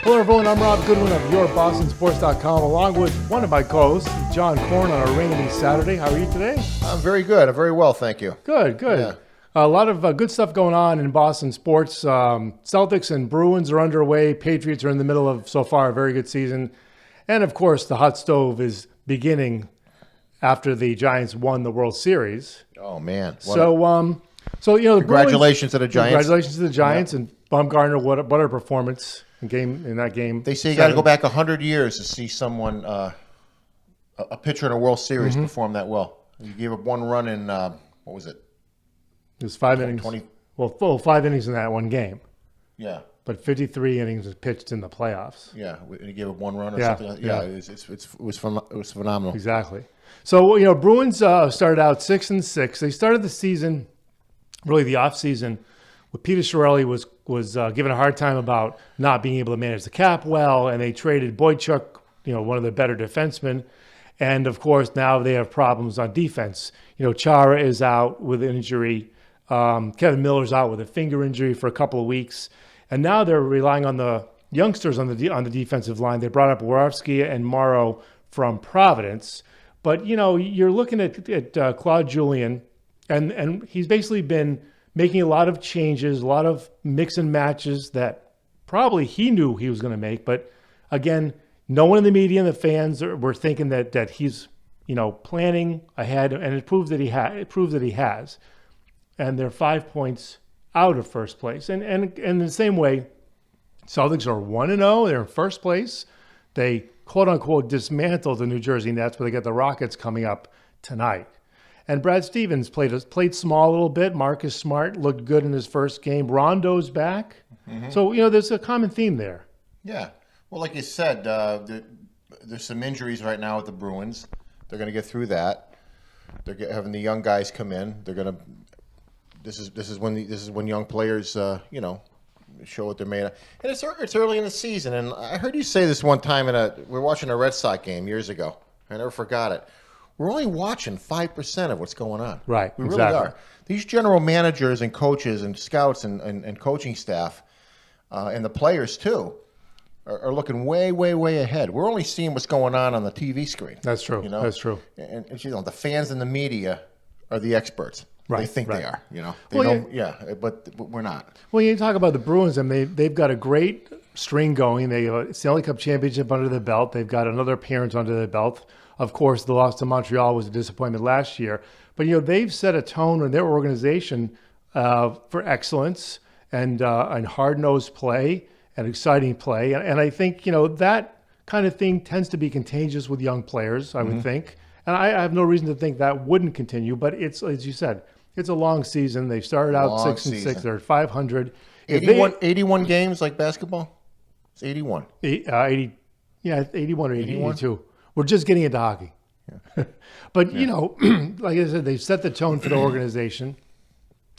Hello, everyone. I'm Rob Goodwin of YourBostonSports.com, along with one of my co-hosts, John Korn, on a rainy Saturday. How are you today? I'm very good. I'm very well, thank you. Good. Yeah. A lot of good stuff going on in Boston sports. Celtics and Bruins are underway. Patriots are in the middle of, so far, a very good season. And, of course, the hot stove is beginning after the Giants won the World Series. Oh, man. The Congratulations to the Giants. Congratulations to the Giants. Yep. And Baumgartner, what a performance in that game. They say you got to go back 100 years to see someone, a pitcher in a World Series perform that well. You gave up one run in, what was it? It was 5 innings. 5 innings in that one game. Yeah. But 53 innings was pitched in the playoffs. Yeah, and he gave up one run or something. Yeah, it was phenomenal. Exactly. So, Bruins started out 6-6. They started the season, really the offseason, with Peter Chiarelli was given a hard time about not being able to manage the cap well, and they traded Boychuk, one of the better defensemen. And, of course, now they have problems on defense. Chara is out with an injury. Kevin Miller's out with a finger injury for a couple of weeks. And now they're relying on the youngsters on the defensive line. They brought up Warovsky and Morrow from Providence. But, you're looking at Claude Julien, and he's basically been making a lot of changes, a lot of mix and matches that probably he knew he was going to make. But, again, no one in the media and the fans were thinking that he's, planning ahead, and it proves that he has. And they're 5 points out of first place. And in the same way, Celtics are 1-0. They're in first place. They, quote-unquote, dismantled the New Jersey Nets, but they got the Rockets coming up tonight. And Brad Stevens played small a little bit. Marcus Smart looked good in his first game. Rondo's back. Mm-hmm. So, there's a common theme there. Yeah. Well, like you said, there's some injuries right now with the Bruins. They're going to get through that. They're having the young guys come in. They're going to. This is when young players, show what they're made of. And it's early in the season. And I heard you say this one time we were watching a Red Sox game years ago. I never forgot it. We're only watching 5% of what's going on. Right. We really are. These general managers and coaches and scouts and coaching staff and the players too are looking way, way, way ahead. We're only seeing what's going on the TV screen. That's true. That's true. And the fans and the media are the experts. Right, they think right. They are, but we're not. Well, you talk about the Bruins, and they've got a great string going. They have a Stanley Cup championship under the belt. They've got another appearance under their belt. Of course, the loss to Montreal was a disappointment last year. But, they've set a tone in their organization for excellence and hard-nosed play and exciting play. And I think, that kind of thing tends to be contagious with young players, I would think. And I have no reason to think that wouldn't continue. But it's, as you said, it's a long season. They started out 6-6. They're at 500. 81 games like basketball? It's 81. 81 or 82. We're just getting into hockey. Yeah. But, like I said, they've set the tone for the organization.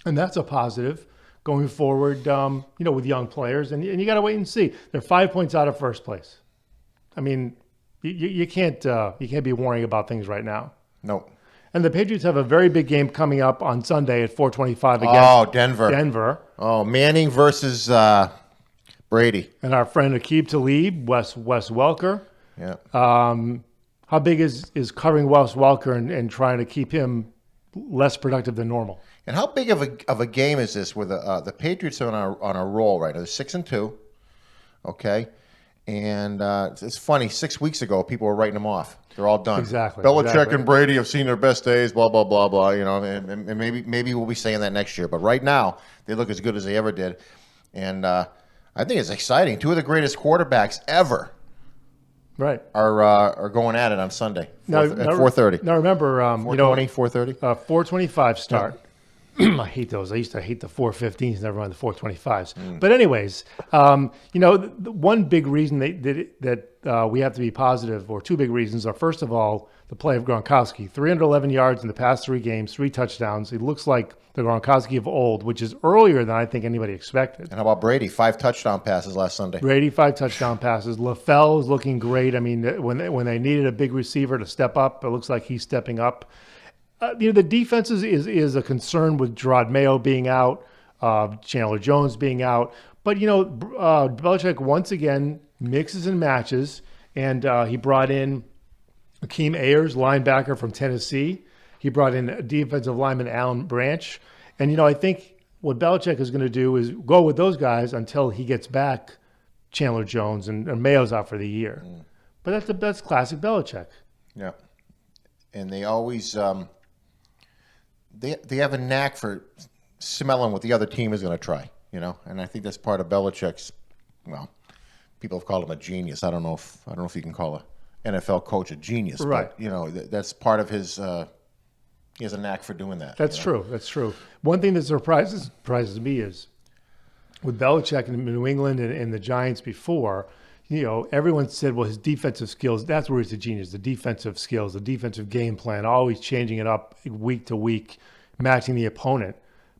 And that's a positive going forward, with young players. And you got to wait and see. They're 5 points out of first place. I mean, you can't be worrying about things right now. No. And the Patriots have a very big game coming up on Sunday at 4:25 against Denver. Oh, Manning versus Brady. And our friend Aqib Talib, Wes Welker. Yeah. How big is covering Wes Welker and trying to keep him less productive than normal? And how big of a game is this? Where the Patriots are on a roll right now? They're 6-2. Okay. And it's funny. 6 weeks ago, people were writing them off. They're all done. Exactly. Belichick and Brady have seen their best days. Blah blah blah blah. And maybe we'll be saying that next year. But right now, they look as good as they ever did. And I think it's exciting. Two of the greatest quarterbacks ever, right, are going at it on Sunday at 4:30. Now remember, 4:20, 4:30, 4:25 start. I hate those. I used to hate the 4:15s, never mind the 4:25s. But anyways, the one big reason that we have to be positive, or two big reasons, are first of all the play of Gronkowski. 311 yards in the past 3 games, 3 touchdowns. It looks like the Gronkowski of old, which is earlier than I think anybody expected. And how about Brady? 5 touchdown passes last Sunday. Brady, 5 touchdown passes. LaFell is looking great. I mean, when they needed a big receiver to step up, it looks like he's stepping up. The defense is a concern with Gerard Mayo being out, Chandler Jones being out. But, Belichick once again mixes and matches, and he brought in Akeem Ayers, linebacker from Tennessee. He brought in defensive lineman Alan Branch. And, I think what Belichick is going to do is go with those guys until he gets back Chandler Jones and Mayo's out for the year. But that's classic Belichick. Yeah. And they always they have a knack for smelling what the other team is going to try, And I think that's part of Belichick's, people have called him a genius. I don't know if you can call an NFL coach a genius, right. But that's part of his he has a knack for doing that. That's true. That's true. One thing that surprises me is with Belichick in New England and the Giants before, everyone said, well, his defensive skills, that's where he's a genius. The defensive skills, the defensive game plan, always changing it up week to week, matching the opponent.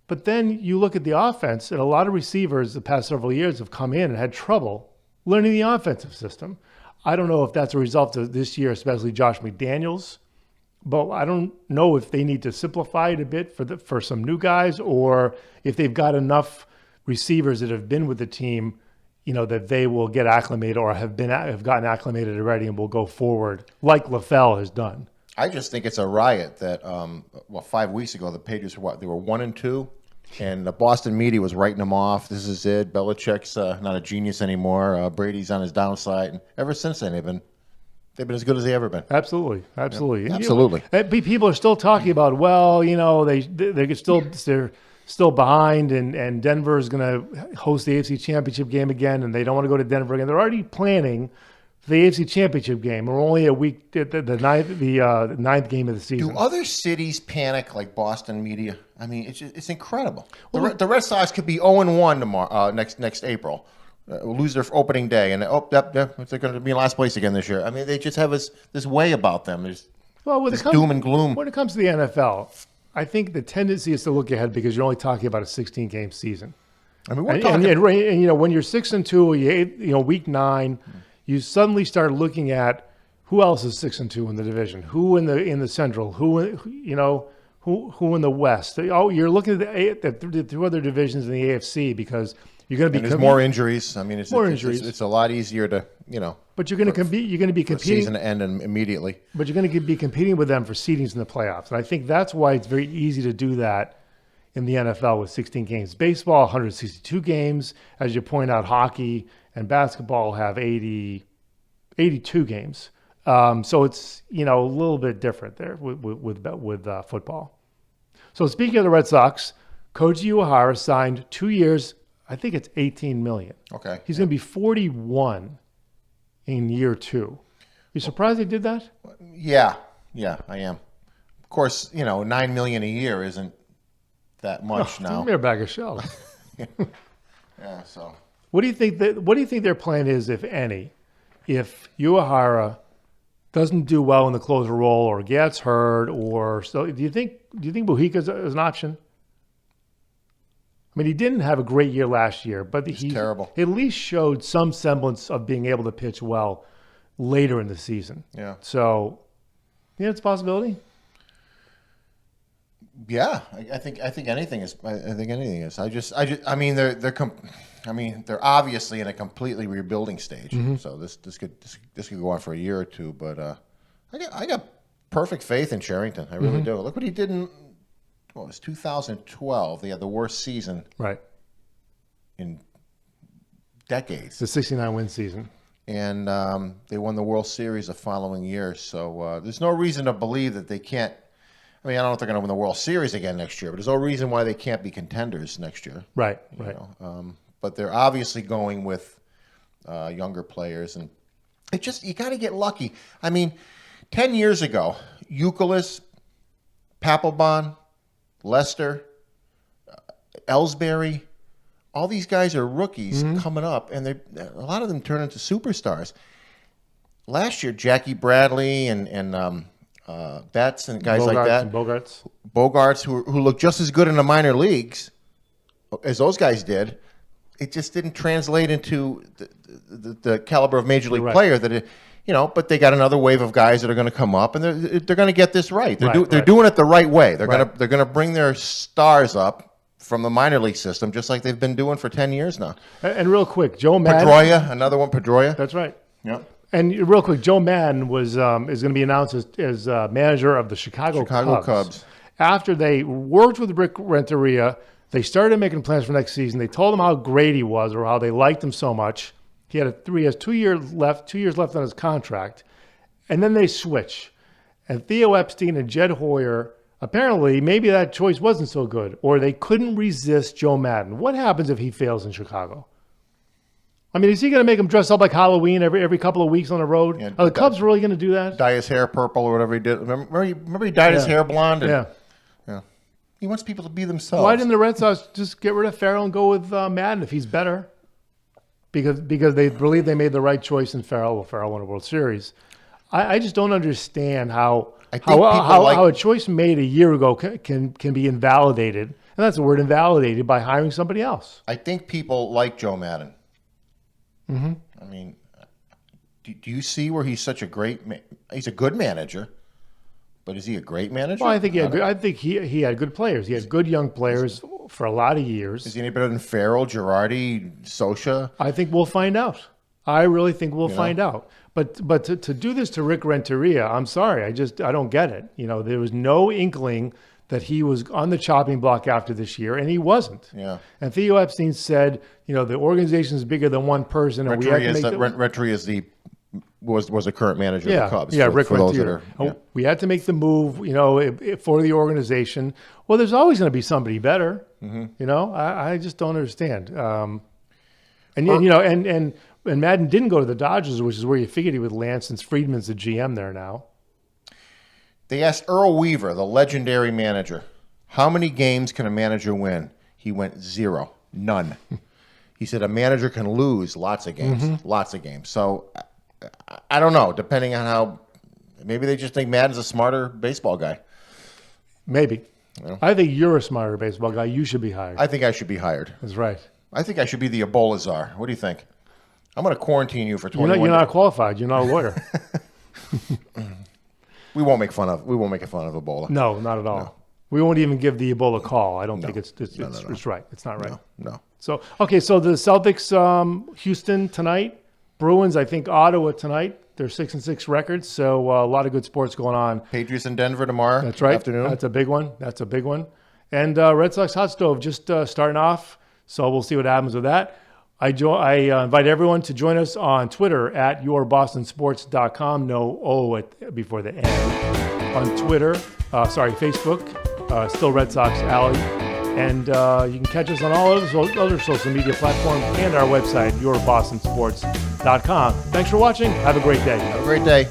But then you look at the offense, and a lot of receivers the past several years have come in and had trouble learning the offensive system. I don't know if that's a result of this year, especially Josh McDaniels. But I don't know if they need to simplify it a bit for some new guys, or if they've got enough receivers that have been with the team, that they will get acclimated or have gotten acclimated already and will go forward like LaFell has done. I just think it's a riot that 5 weeks ago the Patriots were they were 1-2, and the Boston media was writing them off. This is it. Belichick's not a genius anymore. Brady's on his downside, and ever since then they've been as good as they ever been. Absolutely. Yeah, absolutely. People are still talking about, they're still behind, and Denver is going to host the AFC Championship game again, and they don't want to go to Denver again. They're already planning for the AFC Championship game. We're only a week at the ninth game of the season. Do other cities panic like Boston media? I mean, it's incredible. The Red Sox could be 0-1 tomorrow, next April. Lose their opening day, and they're going to be in last place again this year. I mean, they just have this way about them. There's doom and gloom. When it comes to the NFL, I think the tendency is to look ahead because you're only talking about a 16-game season. I mean, when you're 6-2, week 9, you suddenly start looking at who else is 6-2 in the division, who in the Central, who in the West. Oh, you're looking at the two other divisions in the AFC because you're going to be. And there's more injuries. I mean, injuries. It's a lot easier to But you're going to compete. You're going to be competing. Season to end immediately. But you're going to be competing with them for seedings in the playoffs, and I think that's why it's very easy to do that in the NFL with 16 games. Baseball, 162 games, as you point out. Hockey and basketball have 82 games. So it's a little bit different there with football. So speaking of the Red Sox, Koji Uehara signed 2 years. I think it's $18 million. Okay. He's going to be 41 in year 2. You surprised they did that? Yeah, I am. Of course, $9 million a year isn't that much now. Mere bag of shells. Yeah. So. What do you think their plan is, if any, if Uehara doesn't do well in the closer role or gets hurt, or so? Do you think Mujica is an option? I mean, he didn't have a great year last year, but he's terrible. He at least showed some semblance of being able to pitch well later in the season. Yeah. So, it's a possibility. Yeah, I think anything is. I mean, they're obviously in a completely rebuilding stage. Mm-hmm. So this could go on for a year or two. But I got perfect faith in Sherrington. I really do. Look what he did in. Well, it was 2012. They had the worst season in decades. The 69-win season. And they won the World Series the following year. So there's no reason to believe that they can't. I mean, I don't know if they're going to win the World Series again next year, but there's no reason why they can't be contenders next year. Right. But they're obviously going with younger players. And you got to get lucky. I mean, 10 years ago, Youkilis, Papelbon, Lester, Ellsbury, all these guys are rookies coming up, and a lot of them turn into superstars. Last year, Jackie Bradley and Betts and guys like that. Bogarts, who look just as good in the minor leagues as those guys did. It just didn't translate into the caliber of major league player that but they got another wave of guys that are going to come up, and they're going to get this right. They're doing it the right way. They're going to bring their stars up from the minor league system, just like they've been doing for 10 years now. And real quick, Joe Madden. Pedroia, another one, Pedroia. That's right. Yep. And real quick, Joe Madden is going to be announced as manager of the Chicago Cubs. After they worked with Rick Renteria, they started making plans for next season. They told him how great he was or how they liked him so much. He has 2 years left on his contract. And then they switch. And Theo Epstein and Jed Hoyer, apparently, maybe that choice wasn't so good, or they couldn't resist Joe Madden. What happens if he fails in Chicago? I mean, is he going to make him dress up like Halloween every couple of weeks on the road? Yeah, Are the Cubs really going to do that? Dye his hair purple or whatever he did. Remember he dyed his hair blonde? Yeah. He wants people to be themselves. Why didn't the Red Sox just get rid of Farrell and go with Madden if he's better? Because they believe they made the right choice in Farrell. Well, Farrell won a World Series. I just don't understand how a choice made a year ago can be invalidated, and that's the word, invalidated, by hiring somebody else. I think people like Joe Madden. Mm-hmm. I mean, do you see where he's such a great he's a good manager, but is he a great manager? Well, I think he had good players. He had good young players for a lot of years. Is he any better than Farrell, Girardi, Socha? I think we'll find out. I really think we'll find out. But to do this to Rick Renteria, I'm sorry. I don't get it. There was no inkling that he was on the chopping block after this year, and he wasn't. Yeah. And Theo Epstein said, the organization is bigger than one person. And Renteria was the current manager of the Cubs. Yeah, Rick Renteria. We had to make the move, for the organization. Well, there's always going to be somebody better. Mm-hmm. I just don't understand. And Madden didn't go to the Dodgers, which is where you figured he would land since Friedman's the GM there now. They asked Earl Weaver, the legendary manager, how many games can a manager win? He went 0, none. He said a manager can lose lots of games, So I don't know, depending on how, maybe they just think Madden's a smarter baseball guy. Maybe. I think you're a smarter baseball guy. You should be hired. I think I should be hired. That's right. I think I should be the Ebola czar. What do you think? I'm going to quarantine you for 21 days. You're not qualified. You're not a lawyer. We won't make fun of Ebola. No, not at all. No. We won't even give the Ebola call. I don't think it's right. It's not right. No. So the Celtics, Houston tonight, Bruins, I think Ottawa tonight. They're 6-6 records, so a lot of good sports going on. Patriots in Denver tomorrow. That's right. Afternoon. That's a big one. And Red Sox hot stove just starting off. So we'll see what happens with that. I invite everyone to join us on Twitter at yourbostonsports.com. No O before the N. On Twitter, Facebook, still Red Sox Alley. And you can catch us on all other social media platforms and our website, yourbostonsports.com. Thanks for watching. Have a great day. Have a great day.